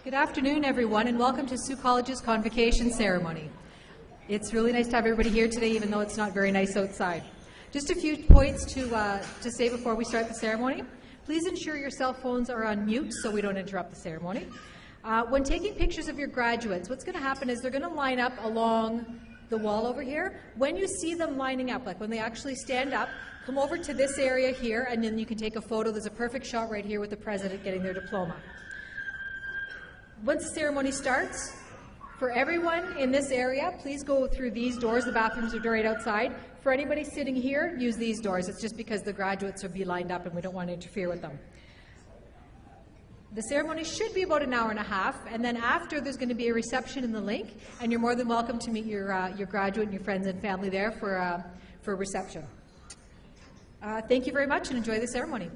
Good afternoon, everyone, and welcome to Sault College's Convocation Ceremony. It's really nice to have everybody here today, even though it's not very nice outside. Just a few points to say before we start the ceremony. Please ensure your cell phones are on mute so we don't interrupt the ceremony. When taking pictures of your graduates, what's going to happen is they're going to line up along the wall over here. When you see them lining up, like when they actually stand up, come over to this area here, and then you can take a photo. There's a perfect shot right here with the president getting their diploma. Once the ceremony starts, for everyone in this area, please go through these doors. The bathrooms are right outside. For anybody sitting here, use these doors. It's just because the graduates will be lined up and we don't want to interfere with them. The ceremony should be about an hour and a half, and then after there's going to be a reception in the link, and you're more than welcome to meet your graduate and your friends and family there for a reception. Thank you very much and enjoy the ceremony.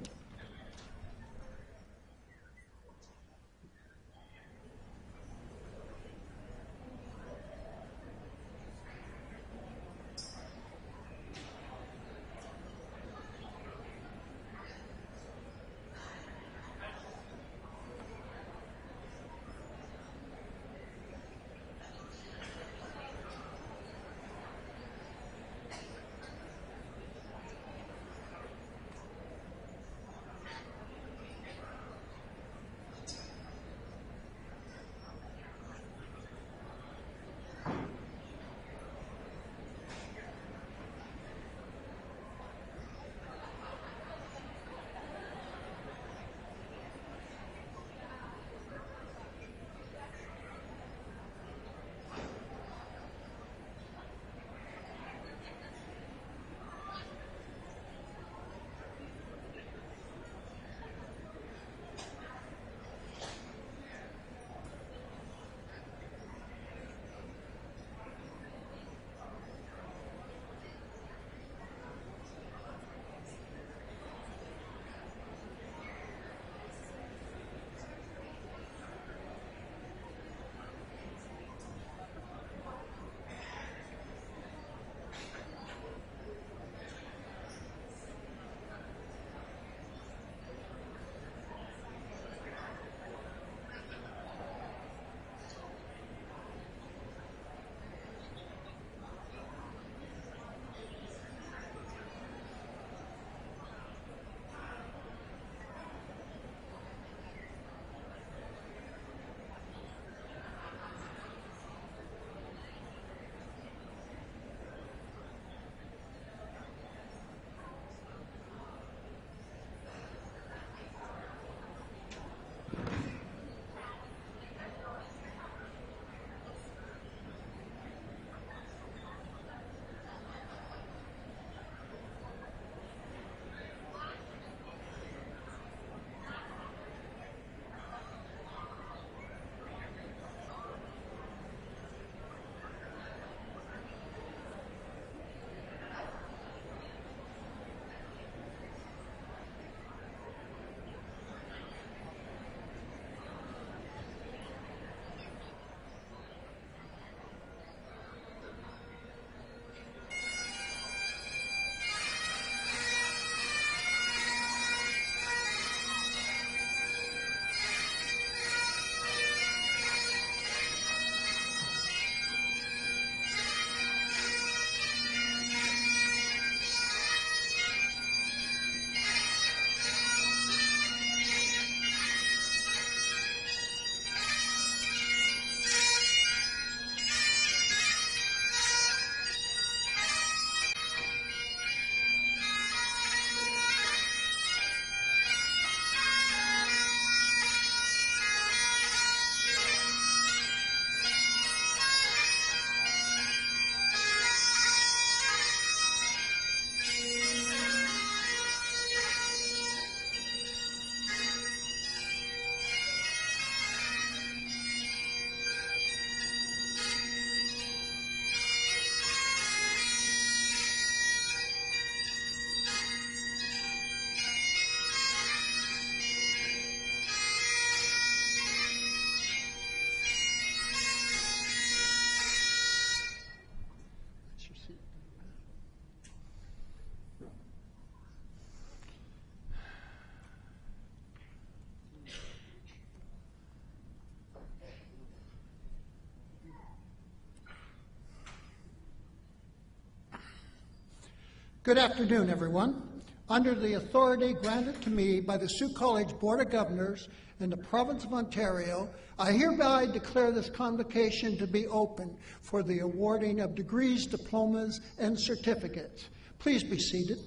Good afternoon, everyone. Under the authority granted to me by the Sault College Board of Governors in the Province of Ontario, I hereby declare this convocation to be open for the awarding of degrees, diplomas, and certificates. Please be seated.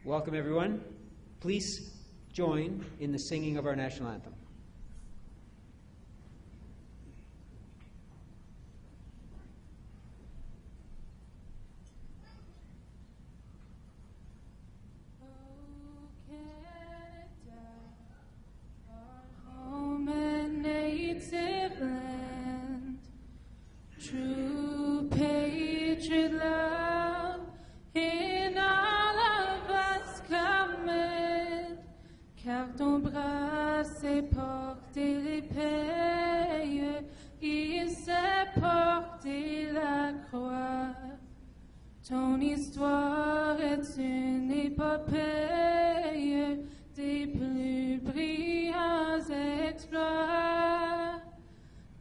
Welcome, everyone. Please join in the singing of our national anthem. True patriot love in all of us commit, car ton bras s'est porté l'épée, il s'est porté la croix. Ton histoire est une épopée des plus brillants exploits.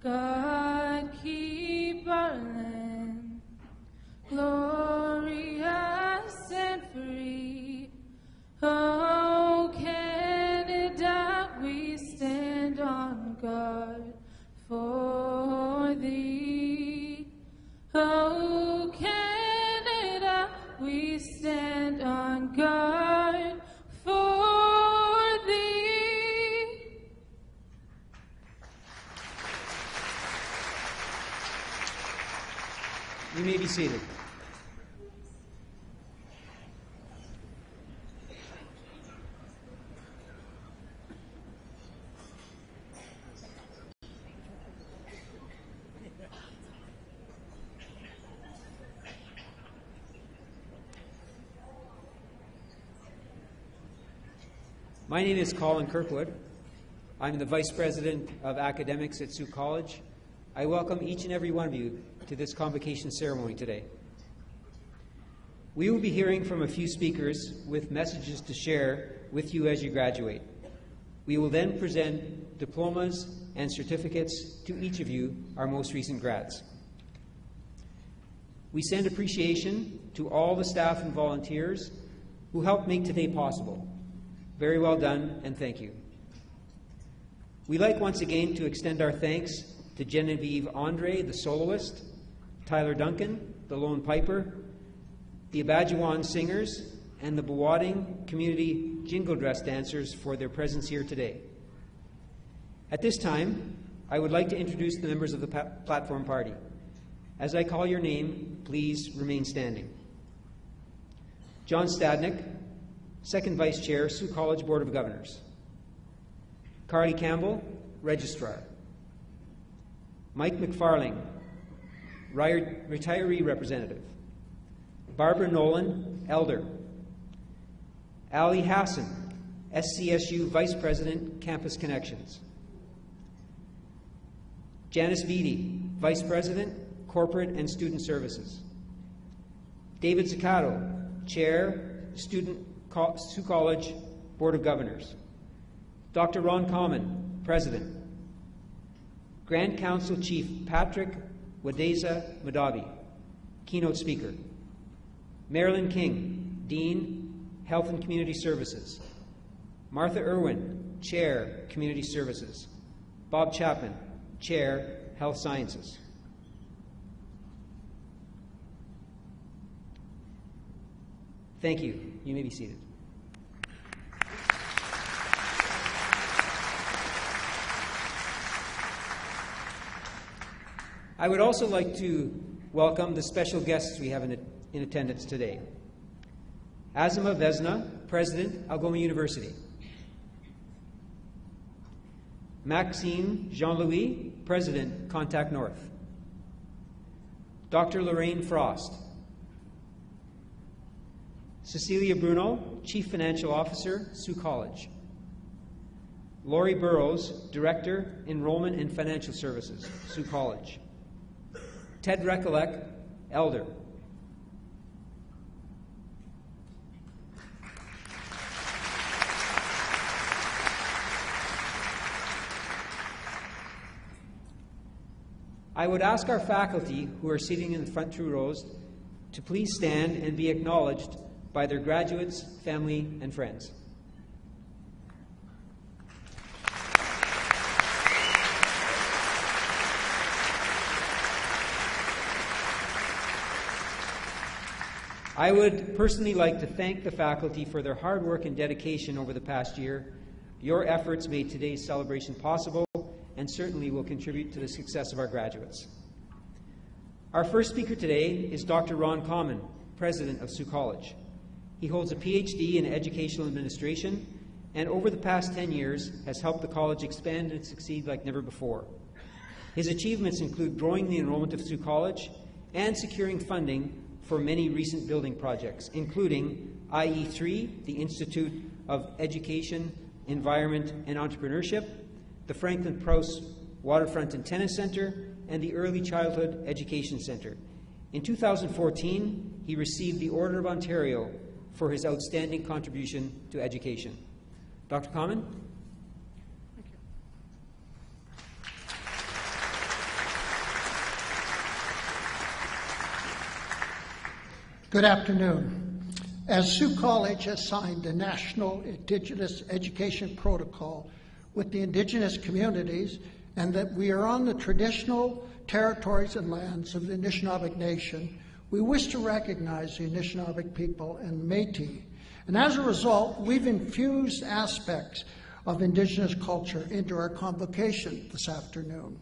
God keep our land glorious and free. Oh, Canada, we stand on guard for thee. Oh, Canada, we stand on guard for thee. You may be seated. My name is Colin Kirkwood. I'm the Vice President of Academics at Sault College. I welcome each and every one of you to this convocation ceremony today. We will be hearing from a few speakers with messages to share with you as you graduate. We will then present diplomas and certificates to each of you, our most recent grads. We send appreciation to all the staff and volunteers who helped make today possible. Very well done, and thank you. We'd like once again to extend our thanks to Genevieve Andre, the soloist, Tyler Duncan, the lone piper, the Abajuan singers, and the Bawading community jingle dress dancers for their presence here today. At this time, I would like to introduce the members of the platform party. As I call your name, please remain standing. John Stadnick, Second Vice Chair, Sault College Board of Governors. Carly Campbell, Registrar. Mike McFarling, Retiree Representative. Barbara Nolan, Elder. Ali Hassan, SCSU Vice President, Campus Connections. Janice Vitti, Vice President, Corporate and Student Services. David Zaccato, Chair, Sault College Board of Governors. Dr. Ron Common, President. Grand Council Chief Patrick Wadeza Madabi, Keynote Speaker. Marilyn King, Dean, Health and Community Services. Martha Irwin, Chair, Community Services. Bob Chapman, Chair, Health Sciences. Thank you. You may be seated. I would also like to welcome the special guests we have in attendance today. Azima Vesna, President, Algoma University. Maxime Jean-Louis, President, Contact North. Dr. Lorraine Frost. Cecilia Bruno, Chief Financial Officer, Sault College. Laurie Burrows, Director, Enrollment and Financial Services, Sault College. Ted Recollet, Elder. I would ask our faculty who are sitting in the front 2 rows to please stand and be acknowledged by their graduates, family, and friends. I would personally like to thank the faculty for their hard work and dedication over the past year. Your efforts made today's celebration possible and certainly will contribute to the success of our graduates. Our first speaker today is Dr. Ron Common, President of Sault College. He holds a PhD in Educational Administration and over the past 10 years has helped the college expand and succeed like never before. His achievements include growing the enrollment of Sault College and securing funding for many recent building projects, including IE3, the Institute of Education, Environment and Entrepreneurship, the Franklin Prowse Waterfront and Tennis Center, and the Early Childhood Education Center. In 2014, he received the Order of Ontario for his outstanding contribution to education. Dr. Common? Good afternoon. As Sault College has signed the National Indigenous Education Protocol with the Indigenous communities, and that we are on the traditional territories and lands of the Anishinaabe Nation, we wish to recognize the Anishinaabe people and Métis. And as a result, we've infused aspects of Indigenous culture into our convocation this afternoon.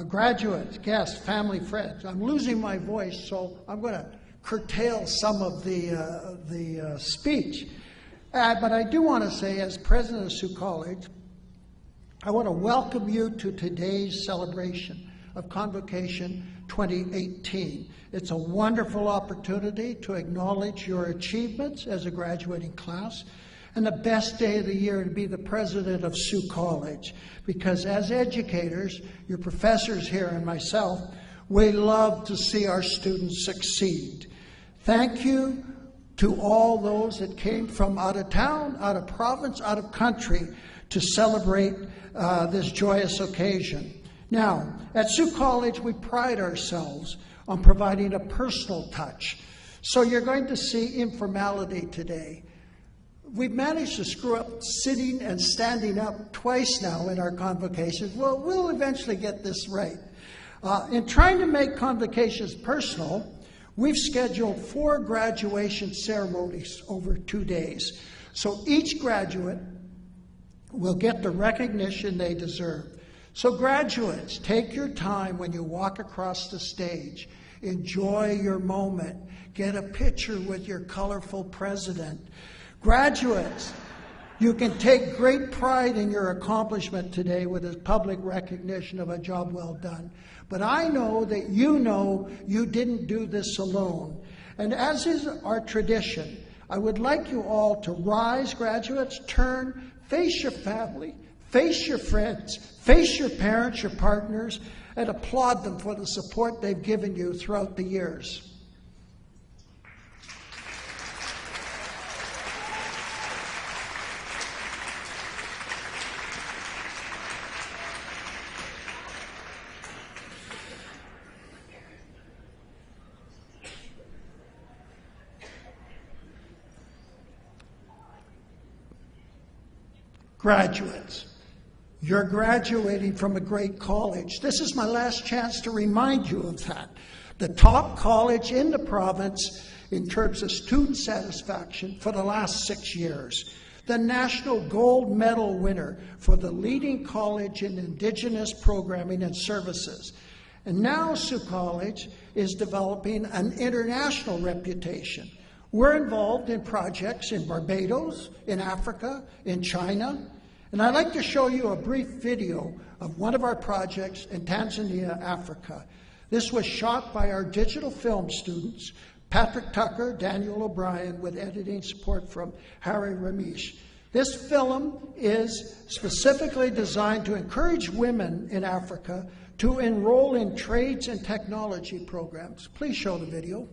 Graduates, guests, family, friends, I'm losing my voice, so I'm going to curtail some of the speech. But I do want to say, as president of Sault College, I want to welcome you to today's celebration of Convocation 2018. It's a wonderful opportunity to acknowledge your achievements as a graduating class, and the best day of the year to be the president of Sault College, because as educators, your professors here and myself, we love to see our students succeed. Thank you to all those that came from out of town, out of province, out of country to celebrate this joyous occasion. Now, at Sault College, we pride ourselves on providing a personal touch. So you're going to see informality today. We've managed to screw up sitting and standing up twice now in our convocations. Well, we'll eventually get this right. In trying to make convocations personal, we've scheduled 4 graduation ceremonies over 2 days. So each graduate will get the recognition they deserve. So graduates, take your time when you walk across the stage. Enjoy your moment. Get a picture with your colorful president. Graduates, you can take great pride in your accomplishment today with this public recognition of a job well done. But I know that you didn't do this alone. And as is our tradition, I would like you all to rise, graduates, turn, face your family, face your friends, face your parents, your partners, and applaud them for the support they've given you throughout the years. Graduates, you're graduating from a great college. This is my last chance to remind you of that. The top college in the province in terms of student satisfaction for the last 6 years. The national gold medal winner for the leading college in Indigenous programming and services. And now Sault College is developing an international reputation. We're involved in projects in Barbados, in Africa, in China. And I'd like to show you a brief video of one of our projects in Tanzania, Africa. This was shot by our digital film students, Patrick Tucker, Daniel O'Brien, with editing support from Harry Ramesh. This film is specifically designed to encourage women in Africa to enroll in trades and technology programs. Please show the video.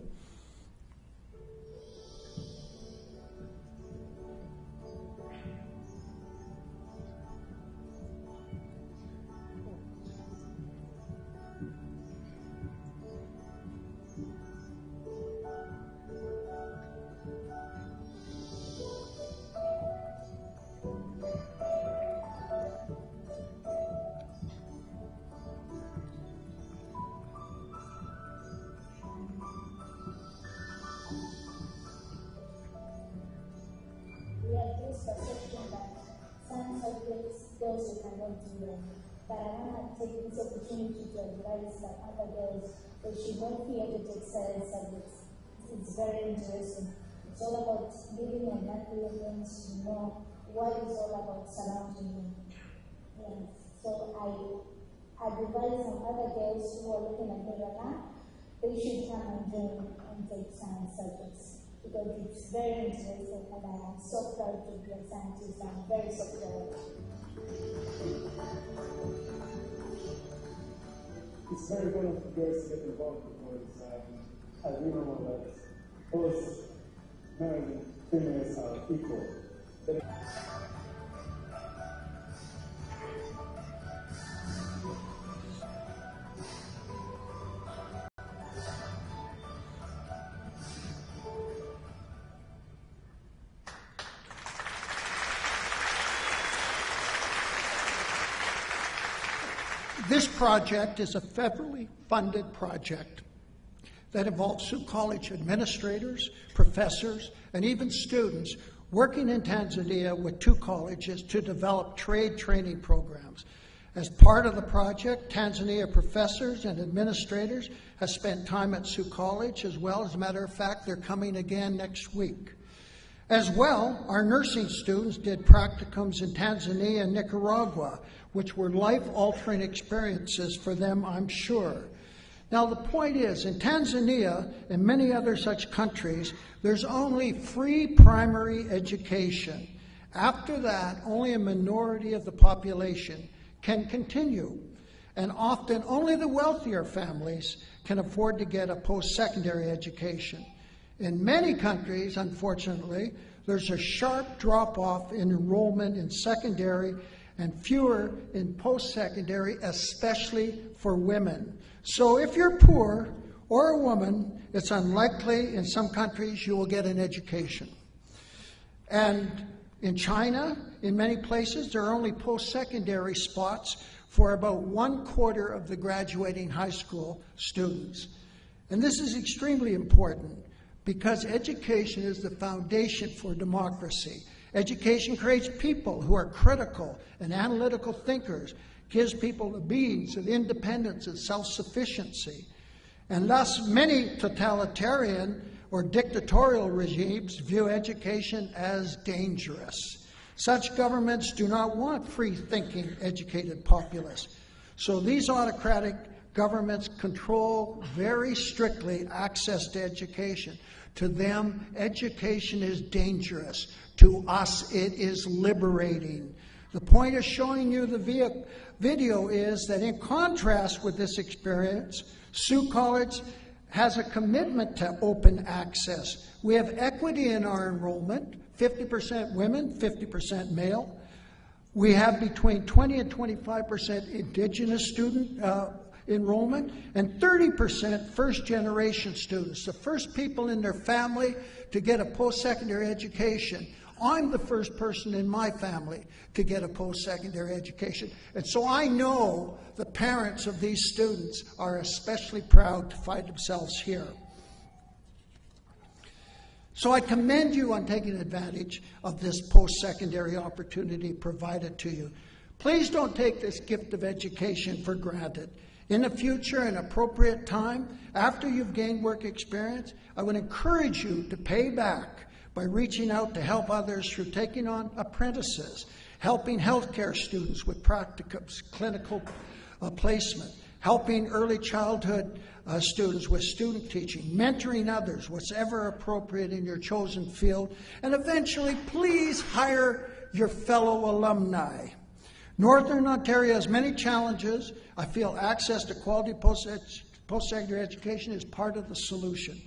experience. But I want to take this opportunity to advise some other girls they should not fear to take science subjects. It's very interesting. It's all about living and not living to know what is all about surrounding you. Yeah. So I advise some other girls who are looking at me right now, they should come and join and take science subjects because it's very interesting and I am so proud to be a scientist. I'm very so proud. It's very good of girls to get involved because as we know that both men and females are equal. This project is a federally funded project that involves Sault College administrators, professors, and even students working in Tanzania with 2 colleges to develop trade training programs. As part of the project, Tanzania professors and administrators have spent time at Sault College as well. As a matter of fact, they're coming again next week. As well, our nursing students did practicums in Tanzania and Nicaragua, which were life-altering experiences for them, I'm sure. Now, the point is, in Tanzania and many other such countries, there's only free primary education. After that, only a minority of the population can continue. And often, only the wealthier families can afford to get a post-secondary education. In many countries, unfortunately, there's a sharp drop-off in enrollment in secondary and fewer in post-secondary, especially for women. So if you're poor or a woman, it's unlikely in some countries you will get an education. And in China, in many places, there are only post-secondary spots for about 1/4 of the graduating high school students. And this is extremely important because education is the foundation for democracy. Education creates people who are critical and analytical thinkers, gives people the means of independence and self-sufficiency. And thus, many totalitarian or dictatorial regimes view education as dangerous. Such governments do not want free-thinking, educated populace. So these autocratic governments control very strictly access to education. To them, education is dangerous. To us, it is liberating. The point of showing you the video is that in contrast with this experience, Sault College has a commitment to open access. We have equity in our enrollment, 50% women, 50% male. We have between 20 and 25% Indigenous student enrollment and 30% first-generation students, the first people in their family to get a post-secondary education. I'm the first person in my family to get a post-secondary education. And so I know the parents of these students are especially proud to find themselves here. So I commend you on taking advantage of this post-secondary opportunity provided to you. Please don't take this gift of education for granted. In the future, an appropriate time, after you've gained work experience, I would encourage you to pay back by reaching out to help others through taking on apprentices, helping healthcare students with practicums, clinical placement, helping early childhood students with student teaching, mentoring others, whatever appropriate in your chosen field, and eventually, please hire your fellow alumni. Northern Ontario has many challenges. I feel access to quality post-secondary education is part of the solution.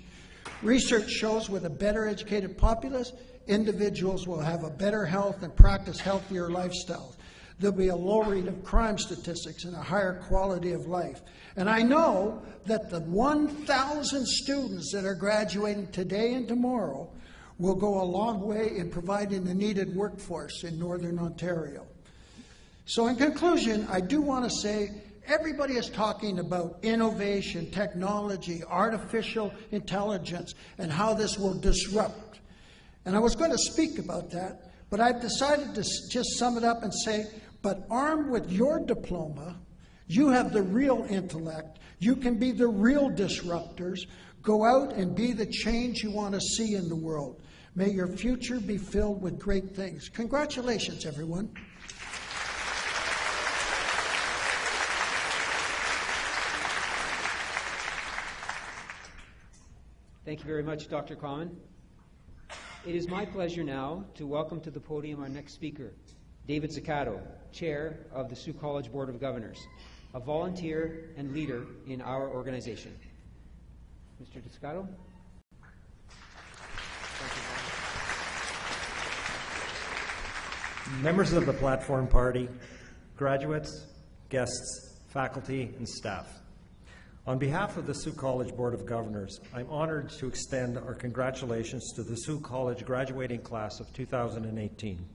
Research shows with a better educated populace, individuals will have a better health and practice healthier lifestyles. There'll be a low rate of crime statistics and a higher quality of life. And I know that the 1,000 students that are graduating today and tomorrow will go a long way in providing the needed workforce in Northern Ontario. So in conclusion, I do want to say everybody is talking about innovation, technology, artificial intelligence, and how this will disrupt. And I was going to speak about that, but I've decided to just sum it up and say, But armed with your diploma, you have the real intellect. You can be the real disruptors. Go out and be the change you want to see in the world. May your future be filled with great things. Congratulations, everyone. Thank you very much, Dr. Common. It is my pleasure now to welcome to the podium our next speaker, David Zaccato, Chair of the Sault College Board of Governors, a volunteer and leader in our organization. Mr. Zaccato. Members of the Platform Party, graduates, guests, faculty, and staff. On behalf of the Sault College Board of Governors, I'm honored to extend our congratulations to the Sault College graduating class of 2018.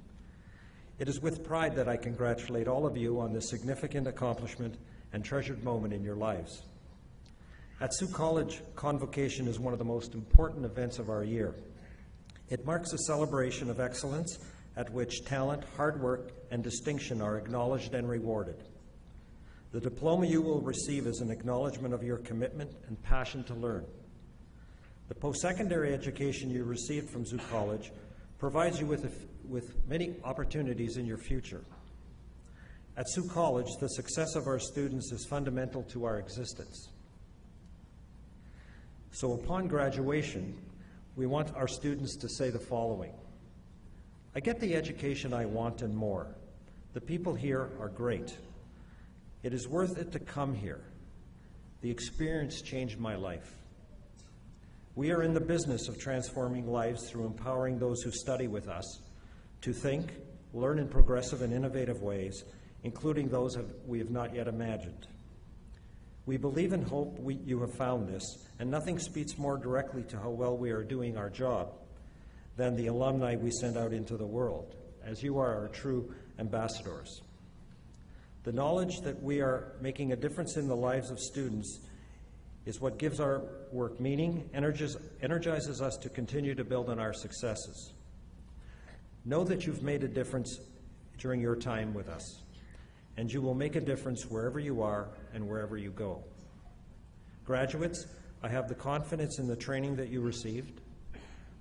It is with pride that I congratulate all of you on this significant accomplishment and treasured moment in your lives. At Sault College, Convocation is one of the most important events of our year. It marks a celebration of excellence at which talent, hard work, and distinction are acknowledged and rewarded. The diploma you will receive is an acknowledgement of your commitment and passion to learn. The post-secondary education you received from Sault College provides you with many opportunities in your future. At Sault College, the success of our students is fundamental to our existence. So upon graduation, we want our students to say the following: I get the education I want and more. The people here are great. It is worth it to come here. The experience changed my life. We are in the business of transforming lives through empowering those who study with us to think, learn in progressive and innovative ways, including those we have not yet imagined. We believe and hope you have found this, and nothing speaks more directly to how well we are doing our job than the alumni we send out into the world, as you are our true ambassadors. The knowledge that we are making a difference in the lives of students is what gives our work meaning, energizes us to continue to build on our successes. Know that you've made a difference during your time with us, and you will make a difference wherever you are and wherever you go. Graduates, I have the confidence in the training that you received.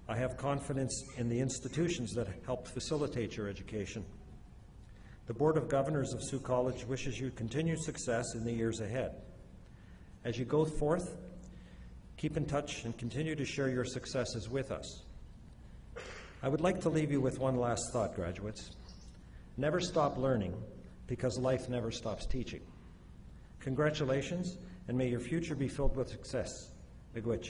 I have confidence in the institutions that helped facilitate your education. The Board of Governors of Sault College wishes you continued success in the years ahead. As you go forth, keep in touch and continue to share your successes with us. I would like to leave you with one last thought, graduates. Never stop learning, because life never stops teaching. Congratulations, and may your future be filled with success. Miigwech.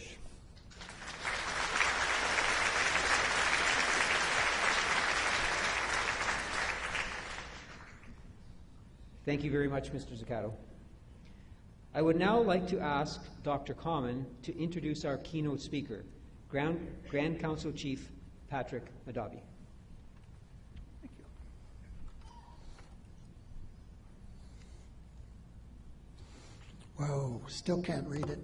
Thank you very much, Mr. Zaccato. I would now like to ask Dr. Common to introduce our keynote speaker, Grand Council Chief Patrick Madabi. Thank you. Whoa, still can't read it.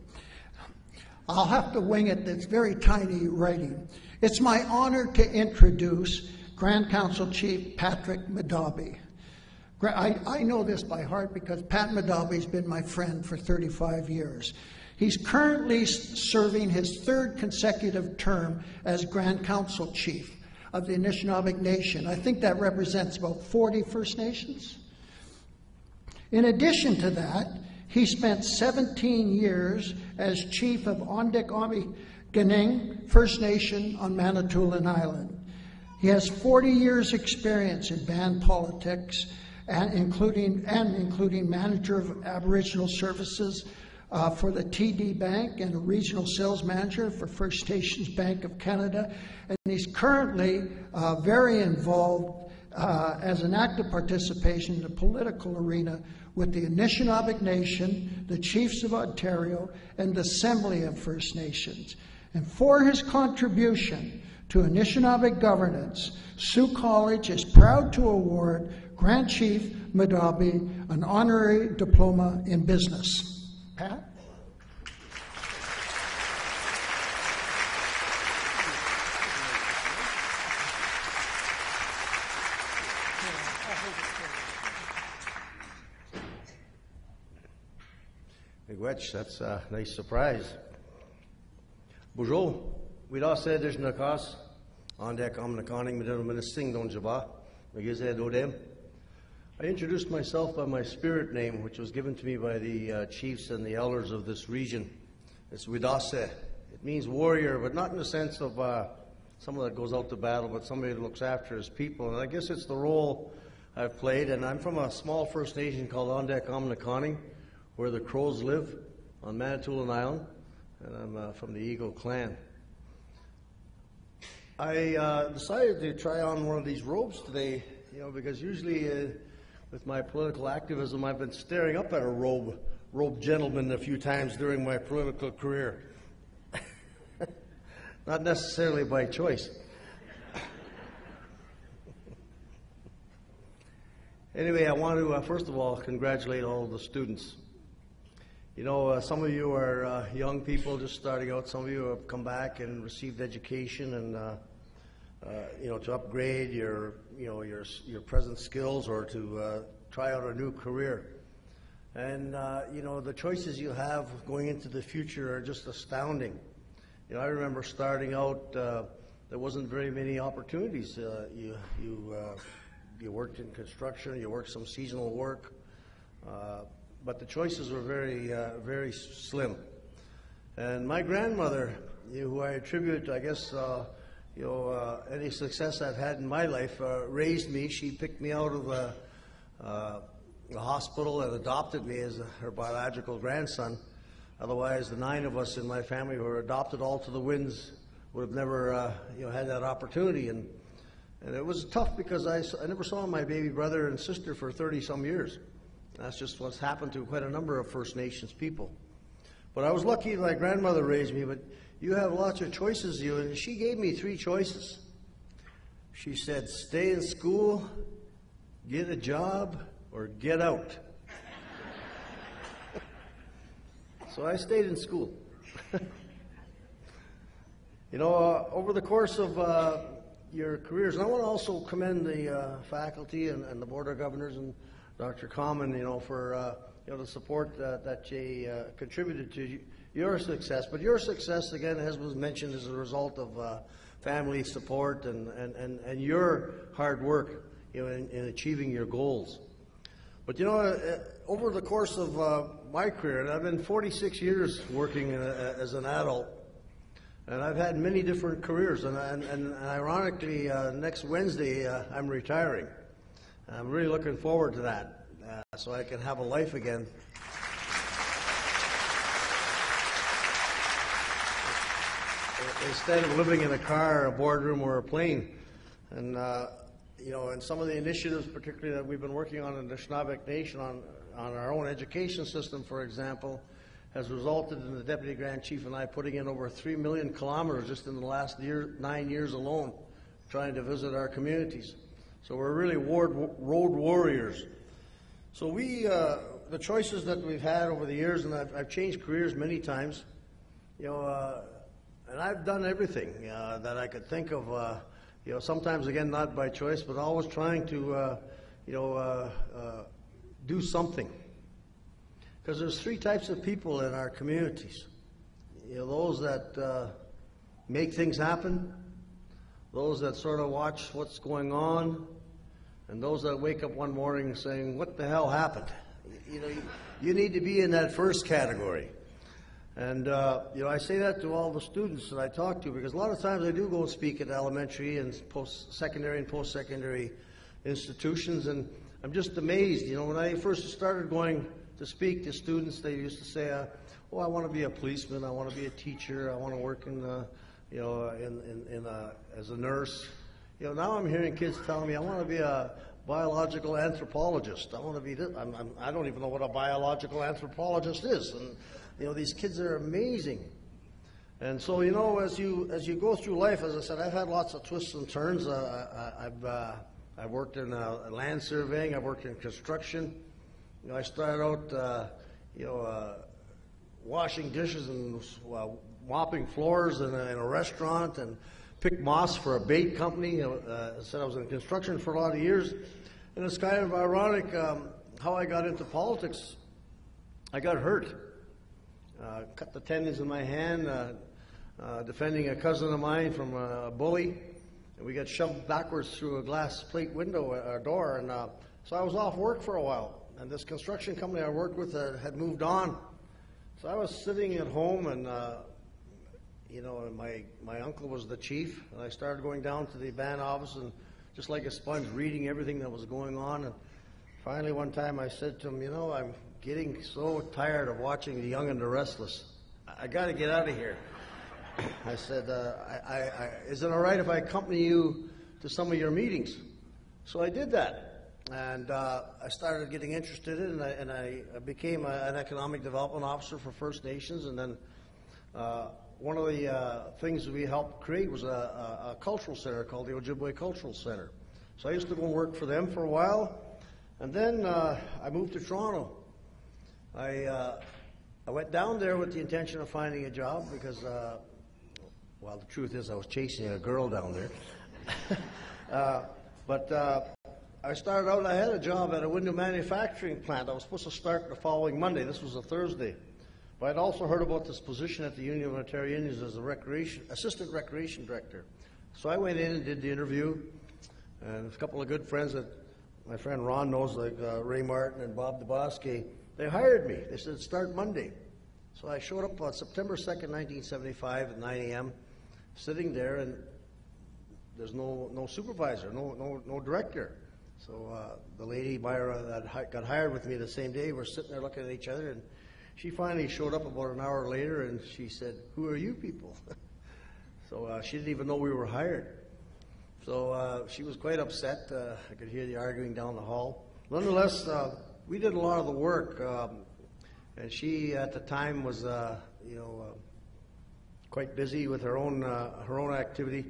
I'll have to wing it. It's very tiny writing. It's my honor to introduce Grand Council Chief Patrick Madabi. I know this by heart because Pat Madabi's been my friend for 35 years. He's currently serving his third consecutive term as Grand Council Chief of the Anishinaabe Nation. I think that represents about 40 First Nations. In addition to that, he spent 17 years as Chief of Ondik-Amiganing First Nation on Manitoulin Island. He has 40 years' experience in band politics, and including manager of Aboriginal Services for the TD Bank and a regional sales manager for First Nations Bank of Canada. And he's currently very involved as an active participation in the political arena with the Anishinaabe Nation, the Chiefs of Ontario, and the Assembly of First Nations. And for his contribution to Anishinaabe governance, Sault College is proud to award Grand Chief Madabi an honorary diploma in business. Pat? Miigwech, that's a nice surprise. Bonjour, Wida said there's no cause. On deck, I'm the conning, Madame Sing, don't Java. I introduced myself by my spirit name, which was given to me by the chiefs and the elders of this region. It's Widase. It means warrior, but not in the sense of someone that goes out to battle, but somebody that looks after his people. And I guess it's the role I've played. And I'm from a small First Nation called Ondeck Amnaconning, where the Crows live on Manitoulin Island. And I'm from the Eagle clan. I decided to try on one of these robes today, because usually with my political activism, I've been staring up at a robe gentleman a few times during my political career. Not necessarily by choice. Anyway, I want to, first of all, congratulate all of the students. Some of you are young people just starting out. Some of you have come back and received education and, to upgrade your present skills or to try out a new career. And, the choices you have going into the future are just astounding. I remember starting out, there wasn't very many opportunities. You worked in construction, you worked some seasonal work, but the choices were very, very slim. And my grandmother, who I attribute, I guess, any success I've had in my life, raised me. She picked me out of the hospital and adopted me as her biological grandson. Otherwise, the 9 of us in my family who were adopted all to the winds would have never, had that opportunity. And it was tough because I never saw my baby brother and sister for 30-some years. That's just what's happened to quite a number of First Nations people. But I was lucky my grandmother raised me, but you have lots of choices, and she gave me 3 choices. She said, stay in school, get a job, or get out. So I stayed in school. Over the course of your careers, and I want to also commend the faculty and the Board of Governors and Dr. Common, for the support that they contributed to your success. But your success, again, as was mentioned, is a result of family support and your hard work in achieving your goals. But over the course of my career, and I've been 46 years working as an adult, and I've had many different careers, and ironically, next Wednesday, I'm retiring. I'm really looking forward to that, so I can have a life again. Instead of living in a car, a boardroom, or a plane. And and some of the initiatives, particularly that we've been working on in the Shnavik Nation on our own education system, for example, has resulted in the Deputy Grand Chief and I putting in over 3 million kilometers just in the last 9 years alone, trying to visit our communities. So we're really road warriors. So the choices that we've had over the years, and I've changed careers many times, and I've done everything that I could think of. Sometimes again not by choice, but always trying to, do something. Because there's 3 types of people in our communities. Those that make things happen, those that sort of watch what's going on, and those that wake up one morning saying, "What the hell happened?" You need to be in that first category. And, I say that to all the students that I talk to, because a lot of times I do go and speak at elementary and secondary and post-secondary institutions, and I'm just amazed. When I first started going to speak to students, they used to say, I want to be a policeman, I want to be a teacher, I want to work in as a nurse. Now I'm hearing kids telling me, I want to be a biological anthropologist. I want to be this. I don't even know what a biological anthropologist is. And, these kids are amazing. And so, as you go through life, as I said, I've had lots of twists and turns. I've worked in land surveying. I've worked in construction. I started out, washing dishes and mopping floors in a restaurant and picked moss for a bait company. I said I was in construction for a lot of years. And it's kind of ironic how I got into politics. I got hurt. cut the tendons in my hand, defending a cousin of mine from a bully. And we got shoved backwards through a glass plate window, or door, and so I was off work for a while. And this construction company I worked with had moved on. So I was sitting at home, and my uncle was the chief, and I started going down to the band office and just like a sponge reading everything that was going on. And finally one time I said to him, I'm getting so tired of watching The Young and the Restless. I got to get out of here. I said, is it all right if I accompany you to some of your meetings? So I did that. And I started getting interested in it, and I became an economic development officer for First Nations. And then one of the things that we helped create was a cultural center called the Ojibwe Cultural Center. So I used to go and work for them for a while. And then I moved to Toronto. I went down there with the intention of finding a job because, the truth is I was chasing a girl down there. I started out, I had a job at a window manufacturing plant. I was supposed to start the following Monday. This was a Thursday. But I'd also heard about this position at the Union of Ontario Indians as assistant recreation director. So I went in and did the interview, and a couple of good friends that my friend Ron knows, like Ray Martin and Bob DeBosque, they hired me. They said, start Monday. So I showed up on September 2nd, 1975 at 9 a.m., sitting there, and there's no supervisor, no director. So the lady, Myra, that got hired with me the same day, we're sitting there looking at each other, and she finally showed up about an hour later, and she said, "Who are you people?" So she didn't even know we were hired. So she was quite upset. I could hear the arguing down the hall. Nonetheless, we did a lot of the work, and she at the time was, quite busy with her own activity.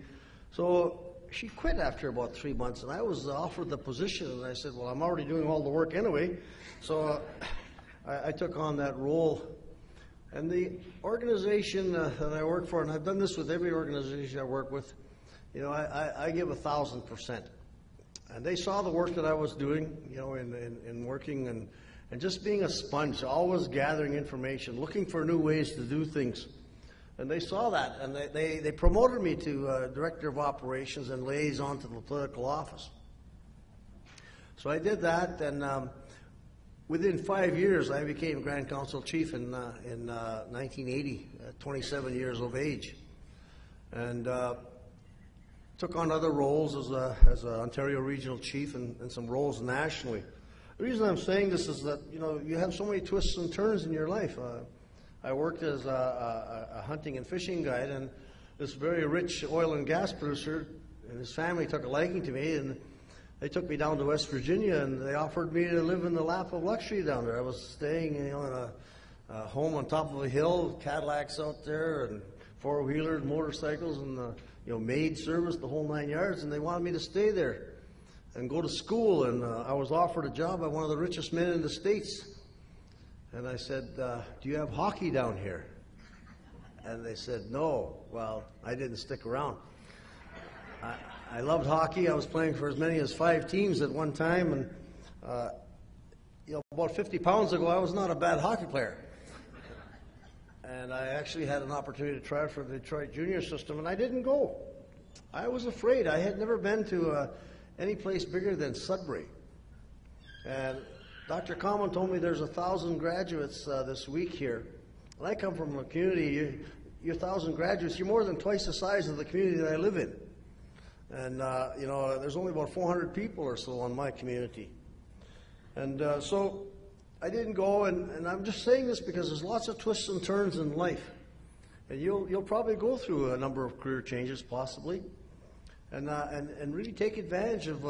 So she quit after about 3 months, and I was offered the position, and I said, well, I'm already doing all the work anyway. So I took on that role. And the organization that I work for, and I've done this with every organization I work with, I give 1,000%. And they saw the work that I was doing, in working and just being a sponge, always gathering information, looking for new ways to do things. And they saw that, and they promoted me to Director of Operations and liaison to the political office. So I did that, and within 5 years, I became Grand Council Chief in 1980, at 27 years of age. And took on other roles as an Ontario Regional Chief and some roles nationally. The reason I'm saying this is that, you have so many twists and turns in your life. I worked as a hunting and fishing guide, and this very rich oil and gas producer and his family took a liking to me, and they took me down to West Virginia, and they offered me to live in the lap of luxury down there. I was staying, in a home on top of a hill, Cadillacs out there, and four-wheelers, motorcycles, and maid service, the whole 9 yards, and they wanted me to stay there and go to school. And I was offered a job by one of the richest men in the States. And I said, do you have hockey down here? And they said, no. Well, I didn't stick around. I loved hockey. I was playing for as many as 5 teams at one time. And, about 50 pounds ago, I was not a bad hockey player. And I actually had an opportunity to try for the Detroit junior system, and I didn't go. I was afraid. I had never been to any place bigger than Sudbury. And Dr. Common told me there's 1,000 graduates this week here. And I come from a community, you're 1,000 graduates, you're more than twice the size of the community that I live in. And, there's only about 400 people or so in my community. And so I didn't go, and I'm just saying this because there's lots of twists and turns in life. And you'll probably go through a number of career changes, possibly, and really take advantage of,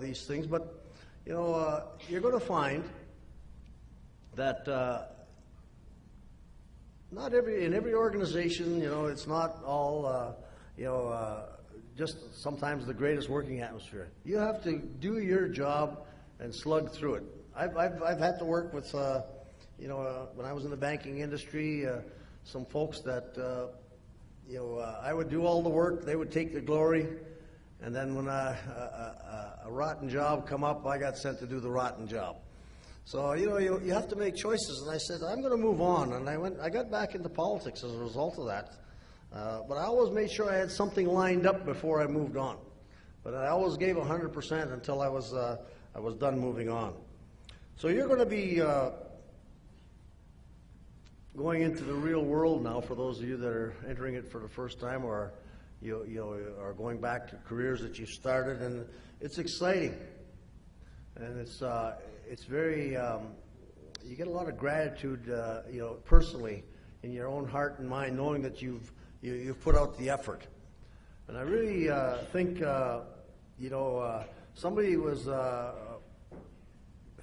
these things. But, you're going to find that in every organization, it's not all, just sometimes the greatest working atmosphere. You have to do your job and slug through it. I've had to work with, when I was in the banking industry, some folks that, I would do all the work, they would take the glory, and then when a rotten job come up, I got sent to do the rotten job. So, you have to make choices. And I said, I'm going to move on. And I got back into politics as a result of that. But I always made sure I had something lined up before I moved on. But I always gave 100% until I was done moving on. So you're going to be going into the real world now for those of you that are entering it for the first time, or you are going back to careers that you started, and it's exciting. And it's very, you get a lot of gratitude, personally in your own heart and mind, knowing that you've put out the effort. And I really think, somebody was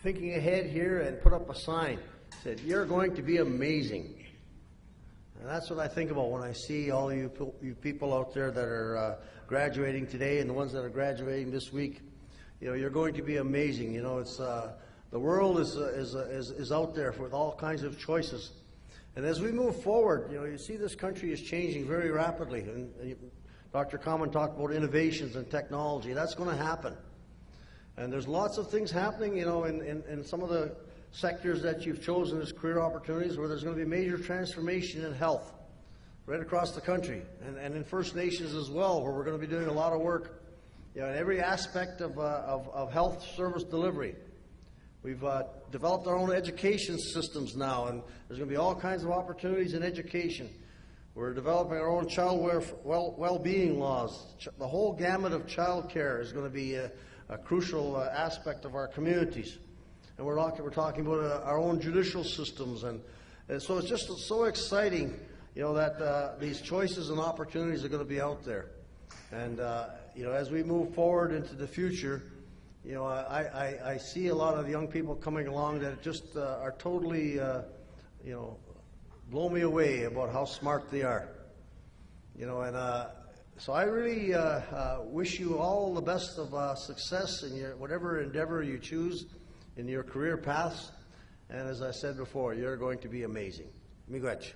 thinking ahead here and put up a sign, said, "You're going to be amazing." And that's what I think about when I see all you people out there that are graduating today and the ones that are graduating this week. You're going to be amazing. It's the world is out there with all kinds of choices. And as we move forward, you see this country is changing very rapidly. And Dr. Common talked about innovations and technology. That's going to happen. And there's lots of things happening, in some of the sectors that you've chosen as career opportunities where there's going to be major transformation in health right across the country. And in First Nations as well, where we're going to be doing a lot of work in every aspect of health service delivery. We've developed our own education systems now, and there's going to be all kinds of opportunities in education. We're developing our own child well-being laws. The whole gamut of child care is going to be a crucial aspect of our communities. And we're talking about our own judicial systems. And so it's just so exciting, that these choices and opportunities are going to be out there. And, as we move forward into the future, I see a lot of young people coming along that just are totally, blow me away about how smart they are. So I really wish you all the best of success in your whatever endeavor you choose in your career paths. And as I said before, you're going to be amazing. Miigwech.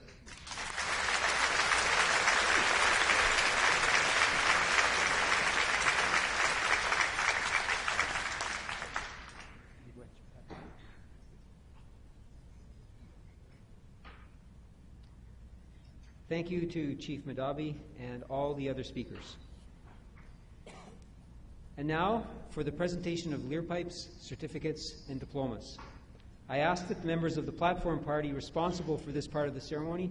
Thank you to Chief Madabi and all the other speakers. And now for the presentation of Lear pipes, certificates, and diplomas. I ask that the members of the platform party responsible for this part of the ceremony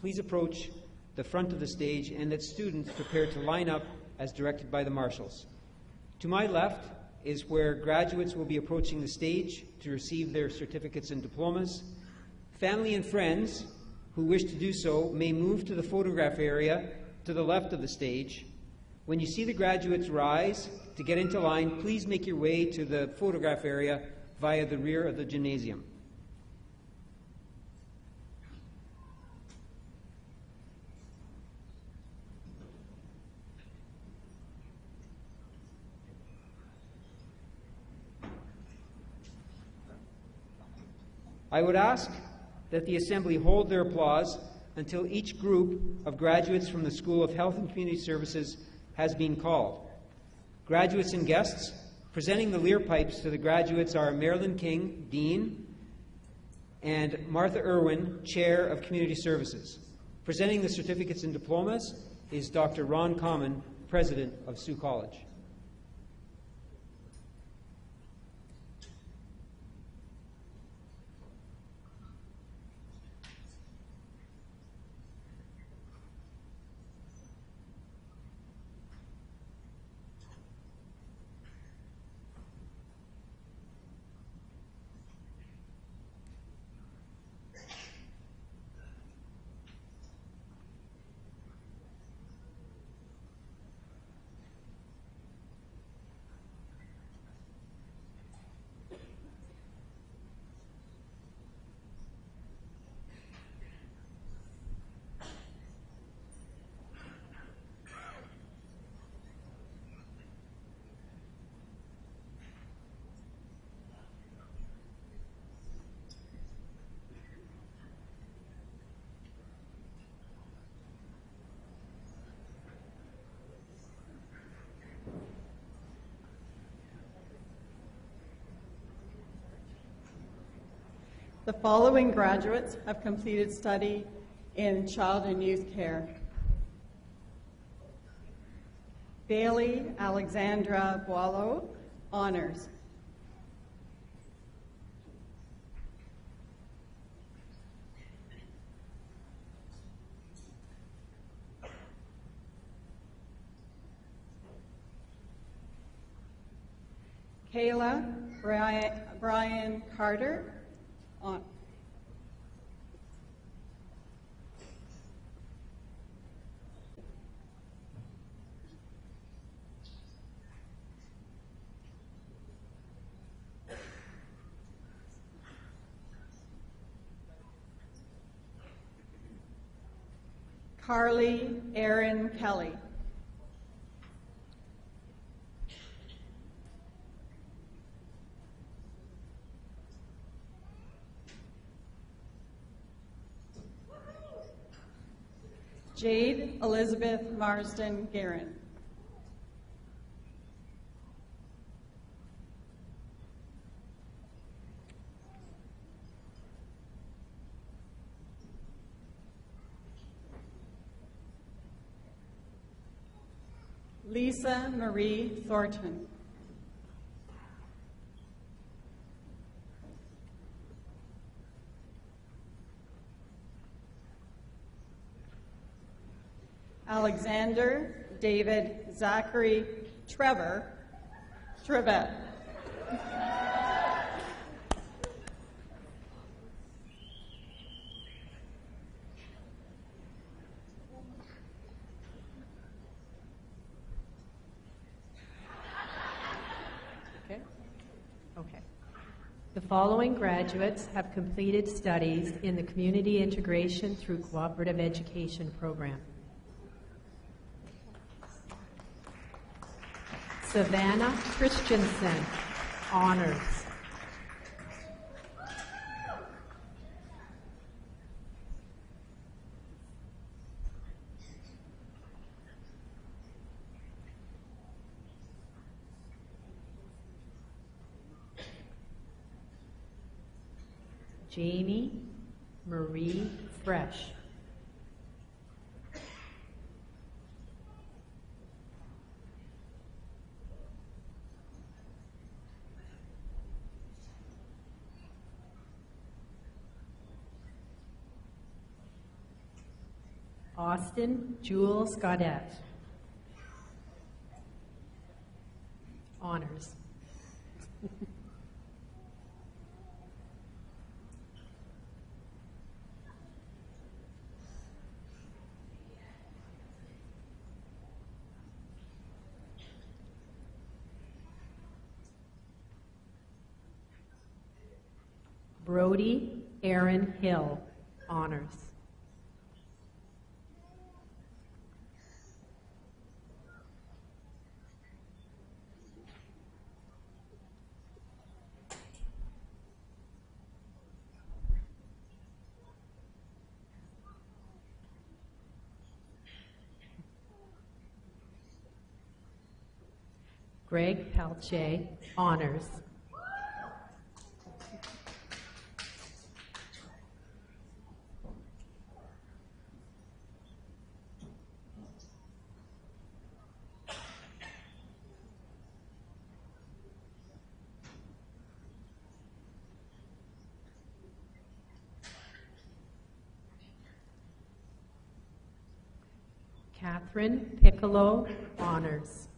please approach the front of the stage, and that students prepare to line up as directed by the marshals. To my left is where graduates will be approaching the stage to receive their certificates and diplomas. Family and friends who wish to do so may move to the photograph area to the left of the stage. When you see the graduates rise to get into line, please make your way to the photograph area via the rear of the gymnasium. I would ask that the Assembly hold their applause until each group of graduates from the School of Health and Community Services has been called. Graduates and guests presenting the Lear pipes to the graduates are Marilyn King, Dean, and Martha Irwin, Chair of Community Services. Presenting the certificates and diplomas is Dr. Ron Common, President of Sault College. The following graduates have completed study in child and youth care. Bailey Alexandra Boileau, honors. Kayla Brian Carter, on. Carly Erin Kelly. Jade Elizabeth Marsden Guerin. Lisa Marie Thornton. Alexander David Zachary Trevor Trevette. Okay. The following graduates have completed studies in the Community Integration through Cooperative Education program. Savannah Christensen, honors. Jamie Marie Fresh. Austin Jules Gaudette, honors. Brody Aaron Hill, honors. Greg Pelche, honors. Catherine Piccolo, honors.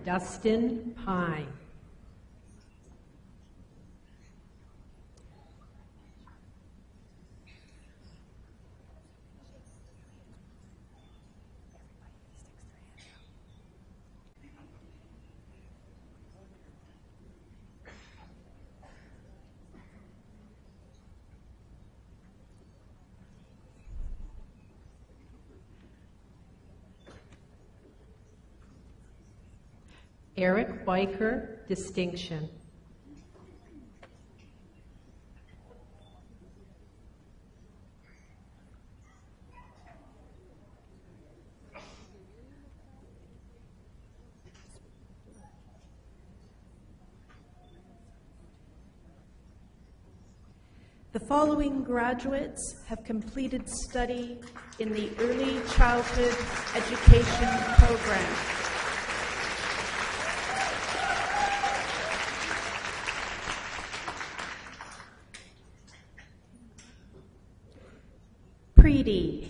Dustin Pine. Eric Biker distinction. The following graduates have completed study in the Early Childhood Education Program. Preety.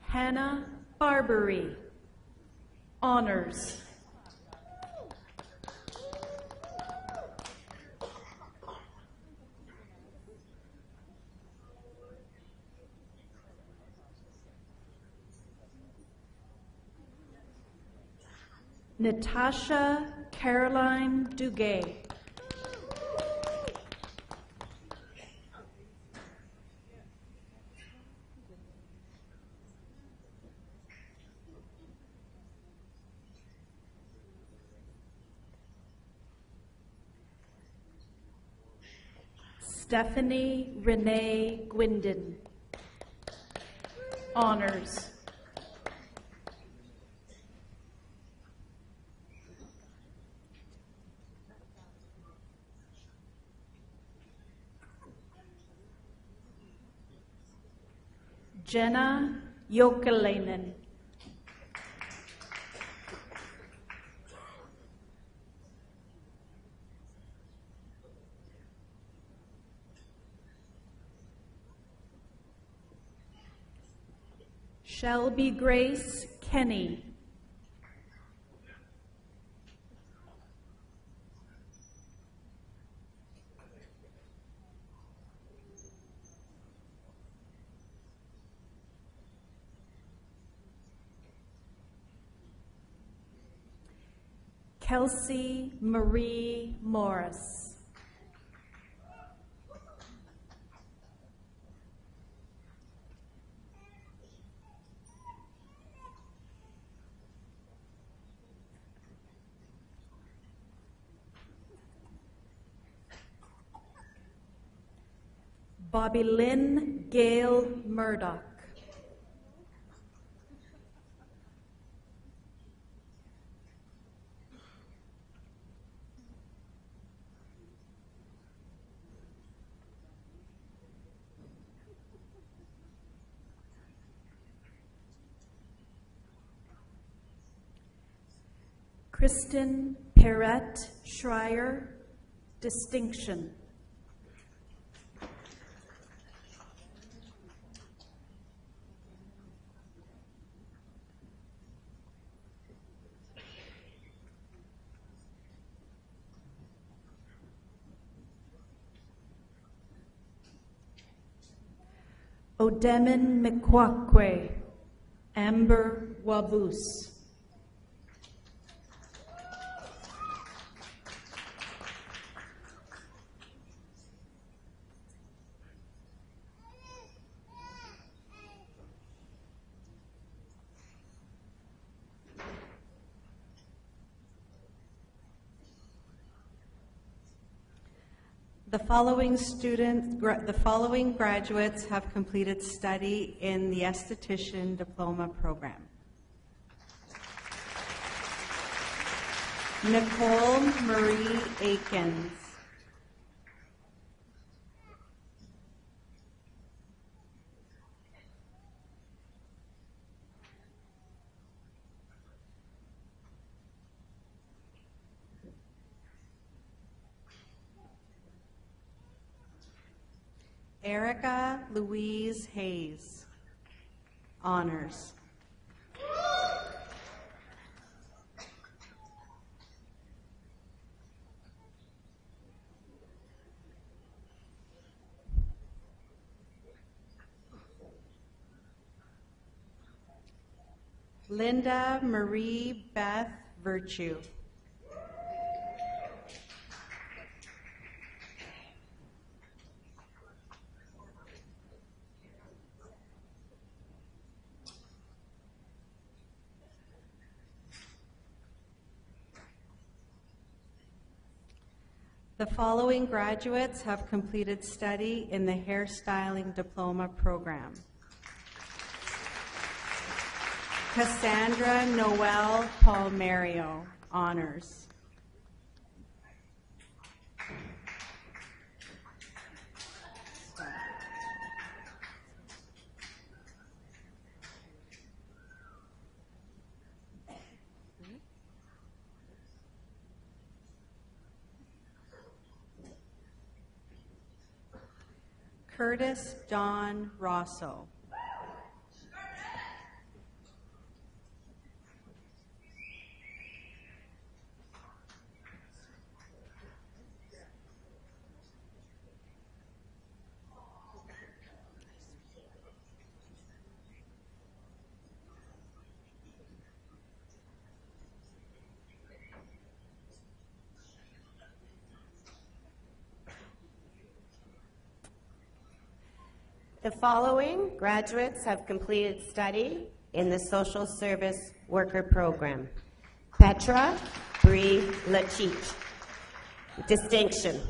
Hannah Barbary, honors. Natasha Caroline Duguay. Stephanie Renee Gwindon, honors. Jenna Jokelainen. Shelby Grace Kenny. Kelsey Marie Morris. Bobby Lynn Gail Murdoch. Kristen Perrette Schreier, distinction. Odemin Mekwakwe, Amber Wabus. The following graduates have completed study in the Esthetician Diploma Program. Nicole Marie Aikens. Erica Louise Hayes, honors. Linda Marie Beth Virtue. The following graduates have completed study in the Hairstyling Diploma Program. Cassandra Noel Palmerio, Honors. Curtis Don Rosso. The following graduates have completed study in the Social Service Worker Program. Petra Bree Lachich, distinction.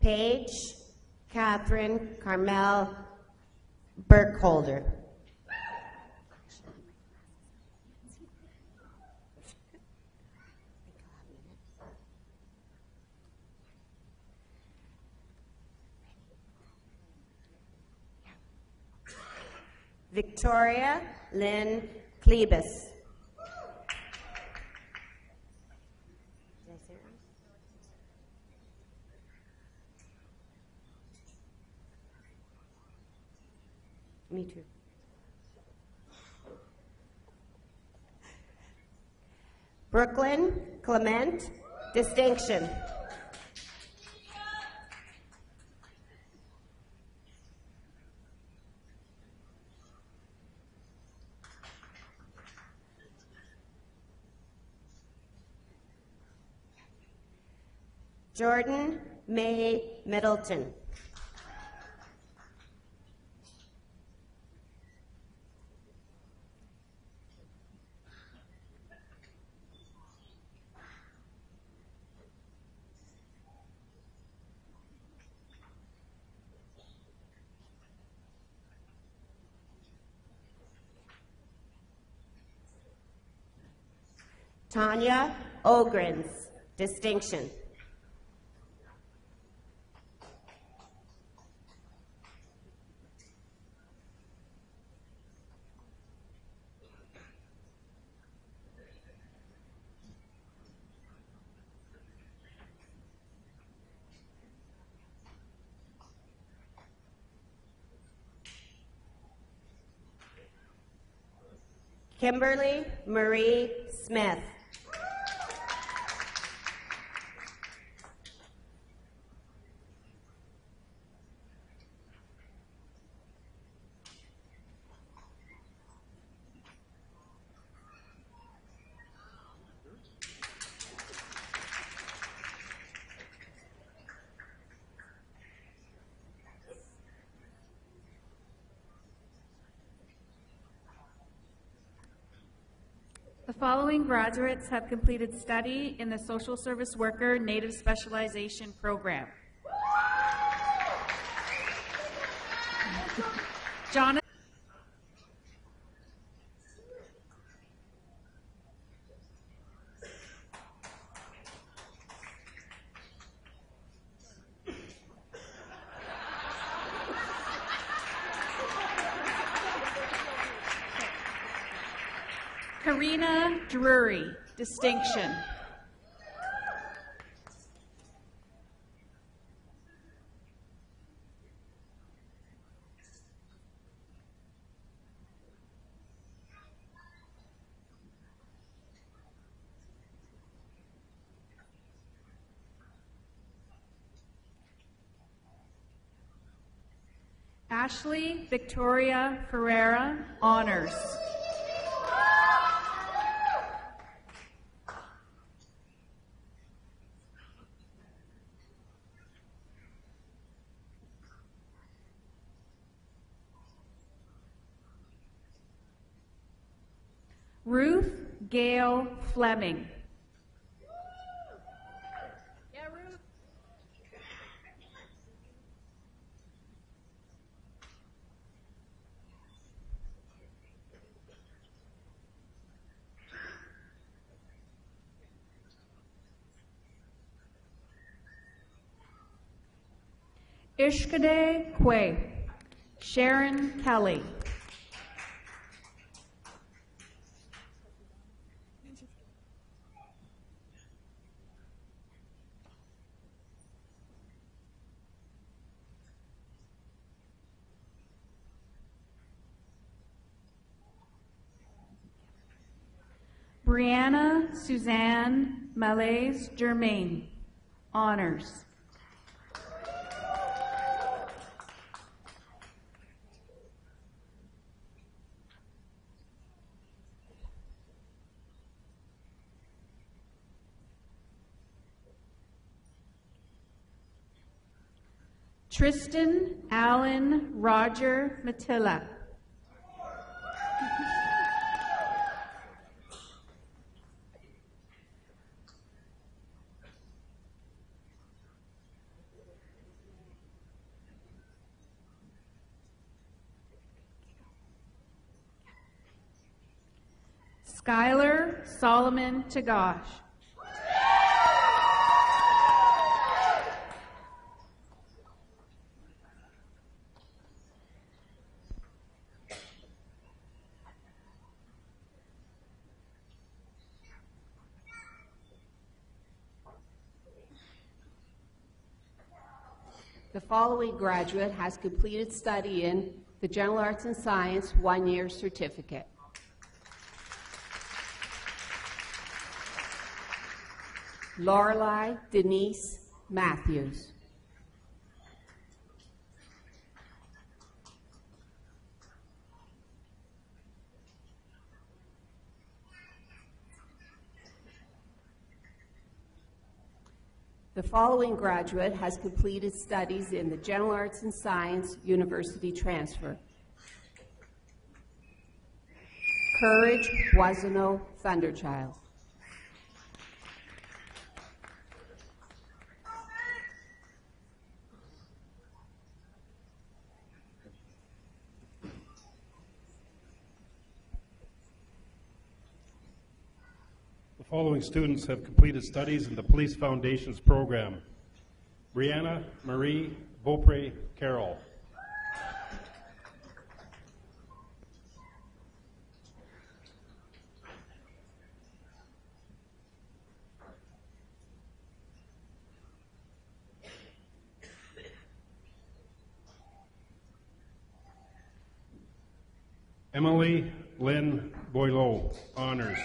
Paige Catherine Carmel Burkholder. Victoria Lynn Klebus. Me too. Brooklyn Clement, distinction. Jordan May Middleton. Tanya Ogrins, distinction. Kimberly Marie Smith. The following graduates have completed study in the Social Service Worker Native Specialization Program. Jonathan Karina Drury, distinction. Ashley Victoria Ferreira, honors. Ruth Gail Fleming. Ishkade Quay. Sharon Kelly. Brianna Suzanne Malaise Germain. Honors. Tristan Allen Roger Matilla. Skylar Solomon Tagash. The following graduate has completed study in the General Arts and Science one-year certificate. Lorelei Denise Matthews. The following graduate has completed studies in the General Arts and Science University Transfer. Courage Boisonneau Thunderchild. The following students have completed studies in the Police Foundations program. Brianna Marie Beaupre Carroll. Emily Lynn Boileau, honors.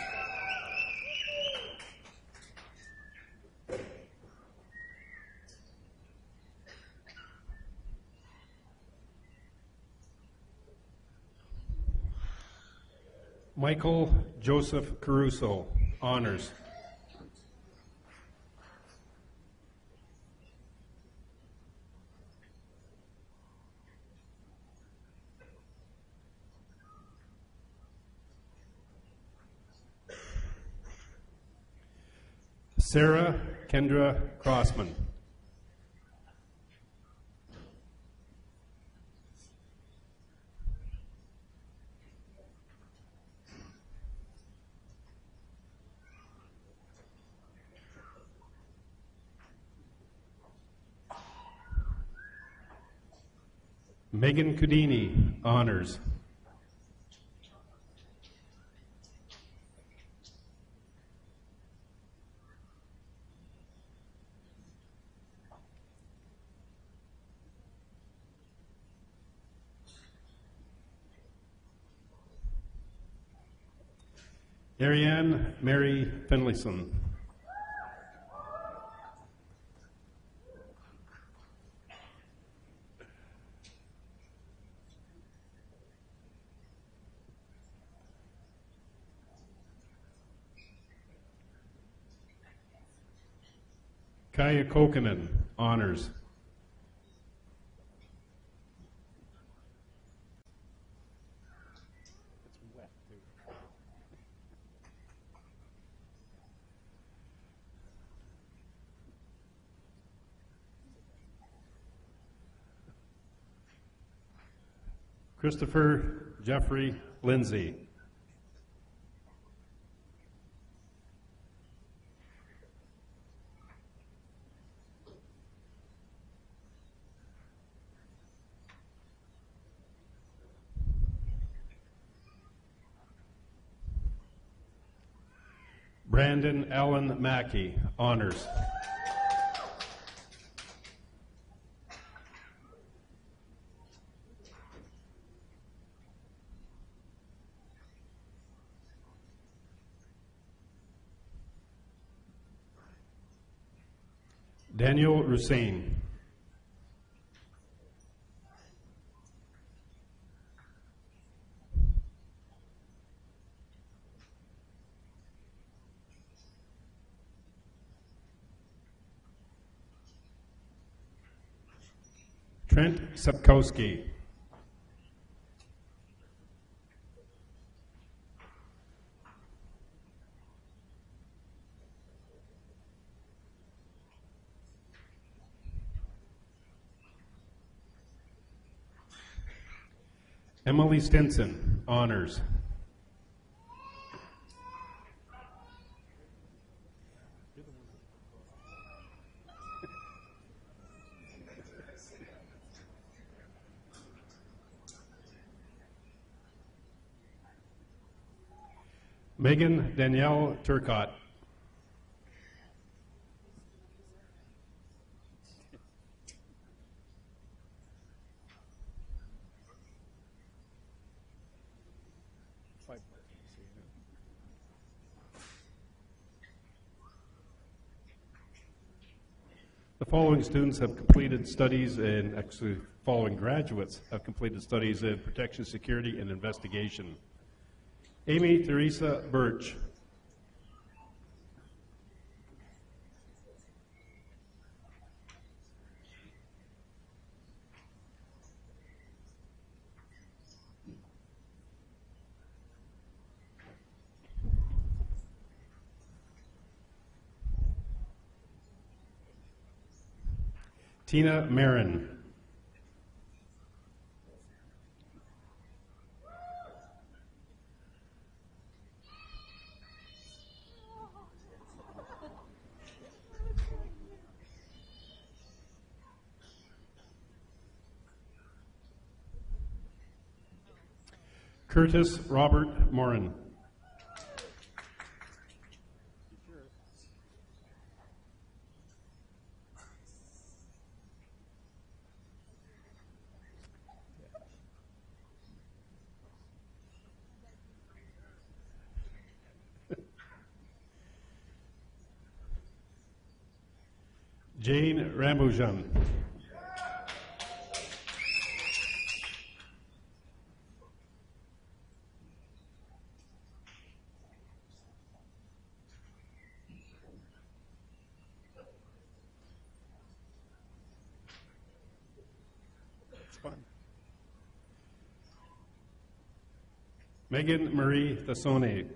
Michael Joseph Caruso, honors. Sarah Kendra Crossman. Megan Cudini, honors. Ariane Mary Finlayson. Kaya Kokinen, honors. Christopher Jeffrey Lindsay. Brandon Allen Mackey, honors. Daniel Hussein. Trent Sapkowski. Emily Stinson, honors. Megan Danielle Turcott. The following students have completed studies in, actually, following graduates have completed studies in protection, security, and investigation. Amy Theresa Birch. Tina Marin. Curtis Robert Morin. Jane Rambujan. Megan Marie Thassone.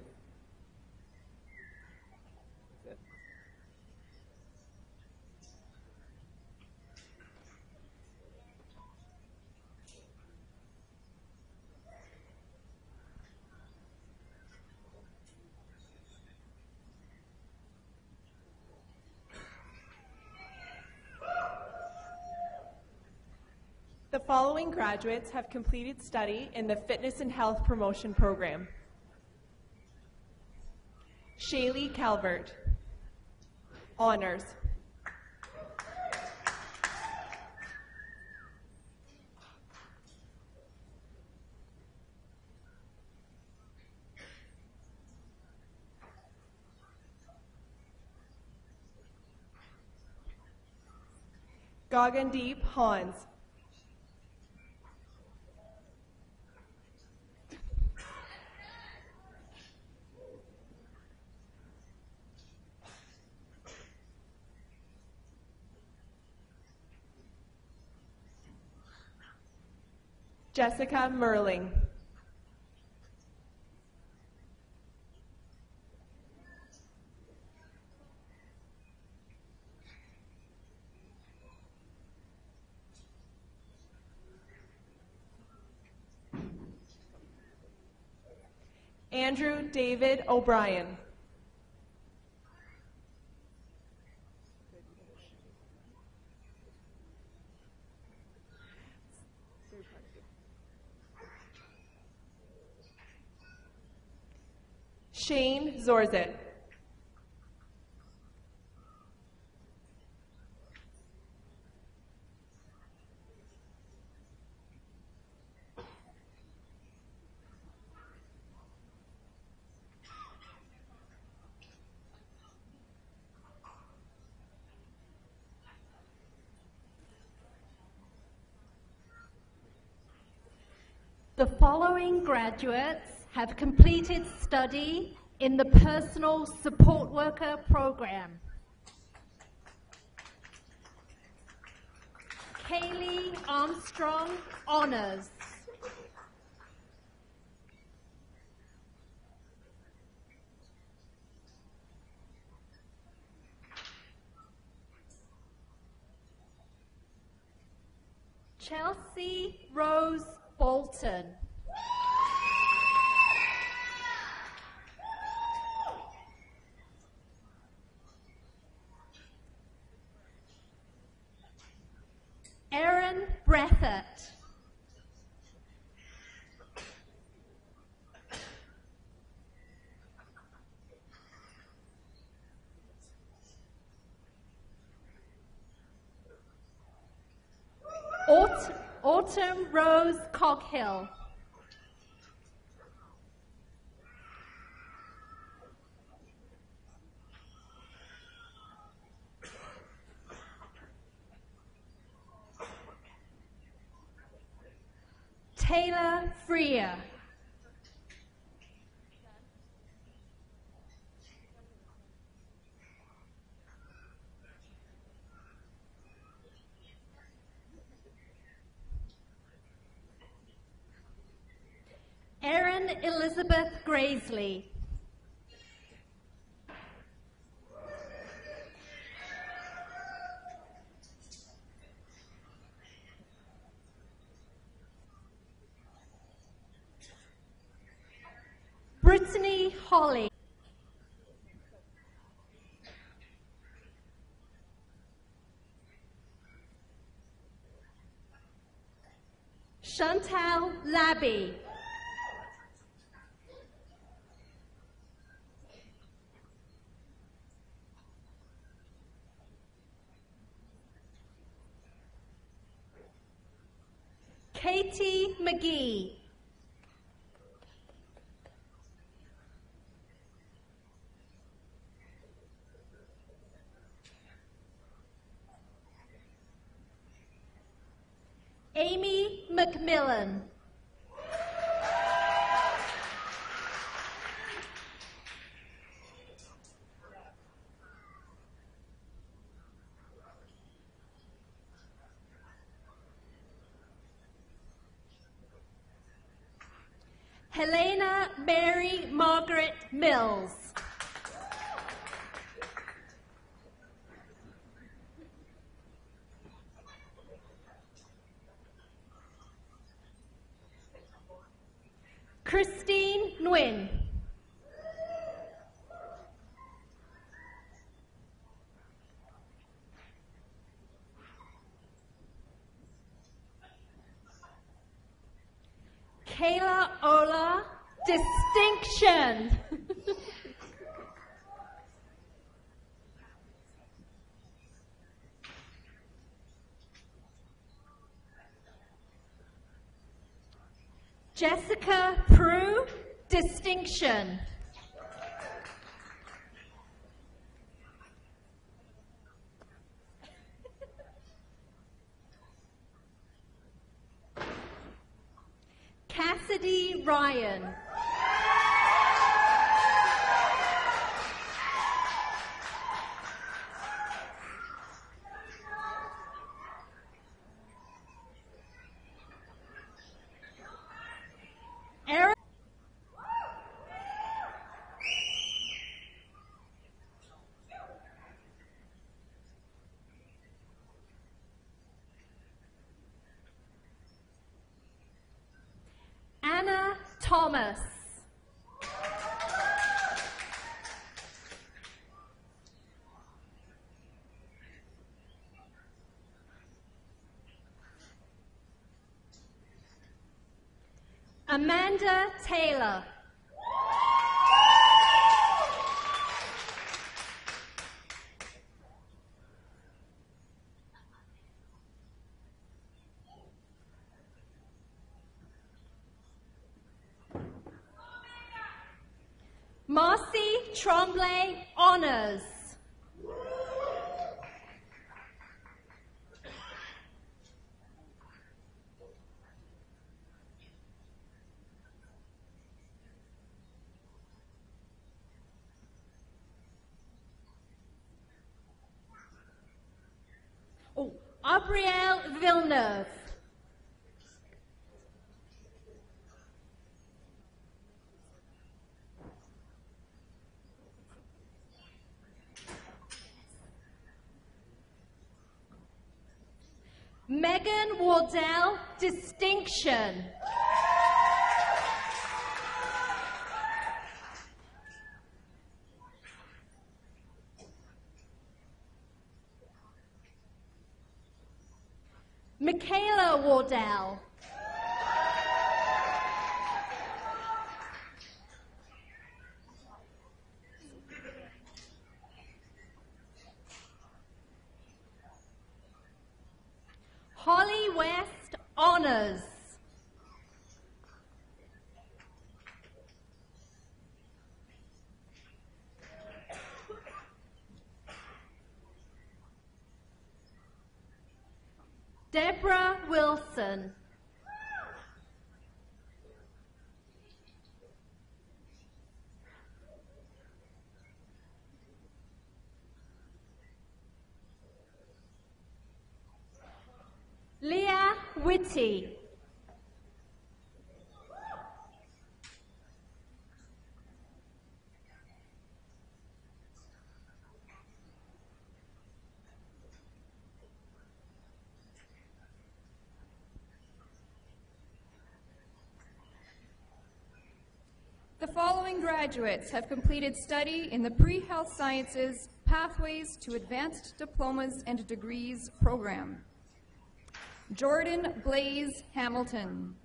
The following graduates have completed study in the Fitness and Health Promotion Program. Shaylee Calvert, honors. Gagandeep Hans. Jessica Merling. Andrew David O'Brien. Shane Zorzit. The following graduates have completed study in the Personal Support Worker program. Kaylee Armstrong, Honors. Chelsea Rose Bolton. Erin Brethert. Autumn Rose Coghill. Taylor Freer. Erin Elizabeth Graisley. Brittany Holly. Chantal Labby. Katie McGee. Amy McMillan. Helena Mary Margaret Mills. Christine Nguyen. Kayla Ola, distinction. Jessica Prue, distinction. Cassidy Ryan. Anna Thomas. Amanda Taylor. Marcy Tremblay Honors. Abrielle Villeneuve. Megan Wardell, distinction. Michaela Wardell. Holly West Honors. Deborah Wilson. Leah Whitty. The following graduates have completed study in the Pre-Health Sciences Pathways to Advanced Diplomas and Degrees program. Jordan Blaze Hamilton.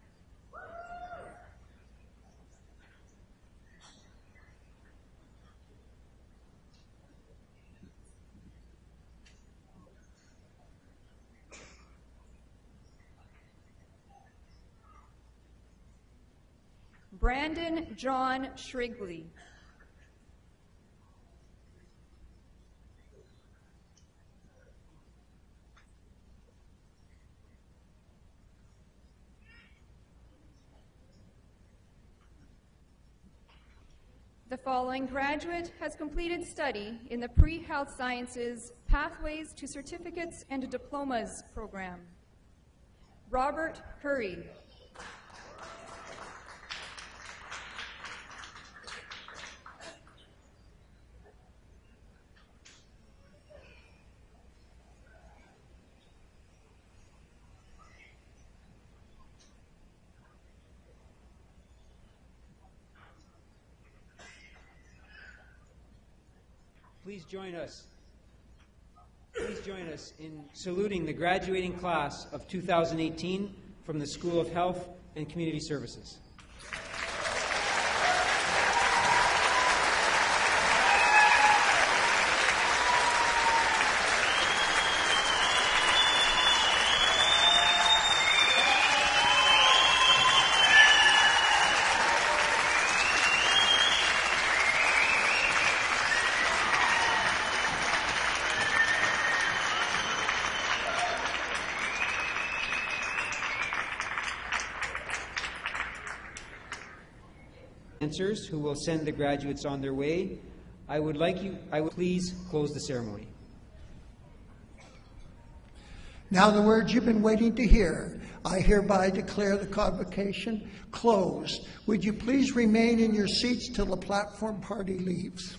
Brandon John Shrigley. The following graduate has completed study in the Pre-Health Sciences Pathways to Certificates and Diplomas program. Robert Curry. Please join us in saluting the graduating class of 2018 from the School of Health and Community Services. Who will send the graduates on their way. I would please close the ceremony. Now the words you've been waiting to hear. I hereby declare the convocation closed. Would you please remain in your seats till the platform party leaves?